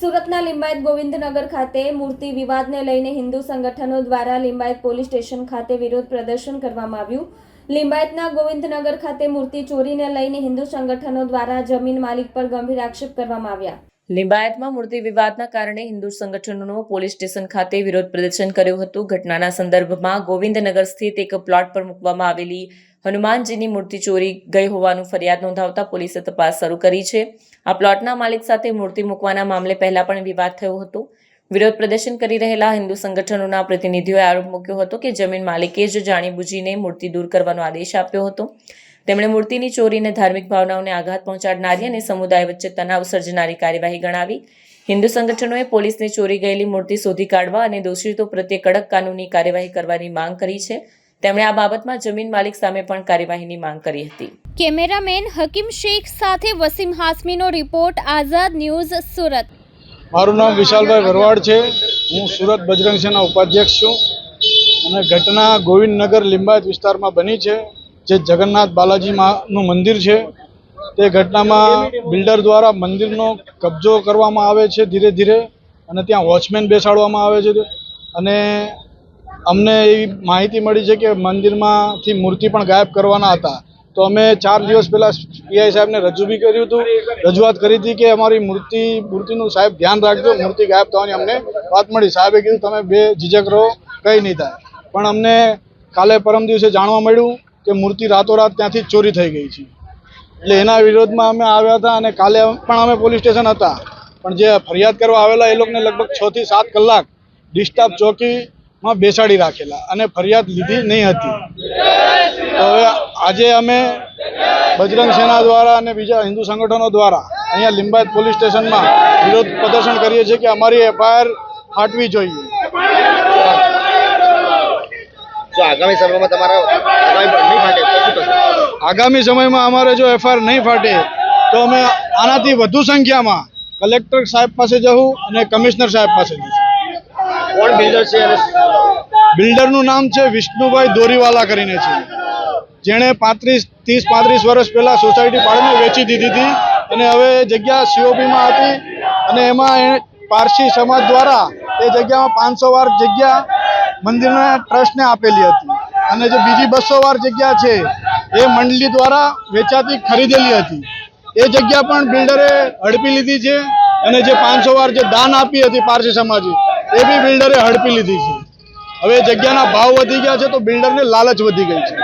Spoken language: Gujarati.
સુરતના લિંબાયત ગોવિંદનગર ખાતે મૂર્તિ વિવાદને લઈને હિન્દુ સંગઠનો દ્વારા લિંબાયત પોલીસ સ્ટેશન ખાતે વિરોધ પ્રદર્શન કરવામાં આવ્યું। લિંબાયતના ગોવિંદનગર ખાતે મૂર્તિ ચોરીને લઈને હિન્દુ સંગઠનો દ્વારા જમીન માલિક પર ગંભીર આક્ષેપ કરવામાં આવ્યા। લિંબાયતમાં મૂર્તિ વિવાદના કારણે હિન્દુ સંગઠનોનો પોલીસ સ્ટેશન ખાતે વિરોધ પ્રદર્શન કર્યું હતું। ઘટનાના સંદર્ભમાં ગોવિંદનગર સ્થિત એક પ્લોટ પર મૂકવામાં આવેલી હનુમાનજીની મૂર્તિ ચોરી ગઈ હોવાનું ફરિયાદ નોંધાવતા પોલીસે તપાસ શરૂ કરી છે। આ પ્લોટના માલિક સાથે મૂર્તિ મૂકવાના મામલે પહેલા પણ વિવાદ થયો હતો। વિરોધ પ્રદર્શન કરી રહેલા હિન્દુ સંગઠનોના પ્રતિનિધિઓએ આરોપ મૂક્યો હતો કે જમીન માલિકે જ જાણીબૂજીને મૂર્તિ દૂર કરવાનો આદેશ આપ્યો હતો। તેમણે મૂર્તિની ચોરીને ધાર્મિક ભાવનાઓને આઘાત પહોંચાડનારી અને સમુદાય વચ્ચે તણાવ સર્જનારી કાર્યવાહી ગણાવી હિન્દુ સંગઠનોએ પોલીસને ચોરી ગયેલી મૂર્તિ શોધી કાઢવા અને દોષિતો પ્રત્યે કડક કાનૂની કાર્યવાહી કરવાની માંગ કરી છે। તેમણે આ બાબતમાં જમીન માલિક સામે પણ કાર્યવાહીની માંગ કરી હતી। કેમેરામેન હકીમ શેખ સાથે વસીમ હાસમીનો રિપોર્ટ, આઝાદ ન્યૂઝ, સુરત। મારું નામ વિશાલભાઈ ભરવાડ છે। હું સુરત બજરંગ સેના ઉપાધ્યક્ષ છું અને ઘટના ગોવિંદનગર લિંબાયત વિસ્તારમાં બની છે, જે જગન્નાથ બાલાજીનું મંદિર છે। તે ઘટનામાં બિલ્ડર દ્વારા મંદિરનો કબજો કરવામાં આવે છે ધીરે ધીરે, અને ત્યાં વોચમેન બેસાડવામાં આવે છે। અને અમને એવી માહિતી મળી છે કે મંદિરમાંથી મૂર્તિ પણ ગાયબ કરવાના હતા, તો અમે 4 દિવસ પહેલાં પીઆઈ સાહેબને રજૂઆત કરી હતી કે અમારી મૂર્તિનું સાહેબ ધ્યાન રાખજો, મૂર્તિ ગાયબ થવાની અમને વાત મળી। સાહેબે કીધું તમે બે ઝીઝક રહો, કંઈ નહીં થાય। પણ અમને કાલે પરમ દિવસે જાણવા મળ્યું કે મૂર્તિ રાતોરાત ત્યાંથી ચોરી થઈ ગઈ છે। એટલે એના વિરોધમાં અમે આવ્યા હતા અને કાલે પણ અમે પોલીસ સ્ટેશન હતા, પણ જે ફરિયાદ કરવા આવેલા એ લોકોને લગભગ 6 થી 7 કલાક ડિસ્ટર્બ ચોકીમાં બેસાડી રાખેલા અને ફરિયાદ લીધી નહીં હતી। તો હવે આજે અમે બજરંગ સેના દ્વારા અને બીજા હિન્દુ સંગઠનો દ્વારા અહીંયા લિંબાયત પોલીસ સ્ટેશનમાં વિરોધ પ્રદર્શન કરીએ છીએ કે અમારી એફઆઈઆર ફાટવી જોઈએ। આગામી સમયમાં અમારે જો એફઆઈઆર નહીં ફાટે તો અમે આનાથી વધુ સંખ્યામાં કલેક્ટર સાહેબ પાસે જવું અને કમિશનર સાહેબ પાસે જશું। કોણ બિલ્ડર છે? બિલ્ડરનું નામ છે વિષ્ણુભાઈ દોરીવાલા કરીને છે, જેણે 30-35 વર્ષ પહેલાં સોસાયટી પાડીને વેચી દીધી હતી અને હવે જગ્યા સીઓપીમાં હતી અને એમાં પારસી સમાજ દ્વારા એ જગ્યામાં 500 વાર જગ્યા મંદિરના ટ્રસ્ટને આપેલી હતી અને જે બીજી 200 વાર જગ્યા છે એ મંડળી દ્વારા વેચાતી ખરીદેલી હતી। એ જગ્યા પણ બિલ્ડરે હડપી લીધી છે અને જે 500 વાર જે દાન આપી હતી પારસી સમાજે એ બી બિલ્ડરે હડપી લીધી છે। હવે જગ્યાના ભાવ વધી ગયા છે તો બિલ્ડરને લાલચ વધી ગઈ છે।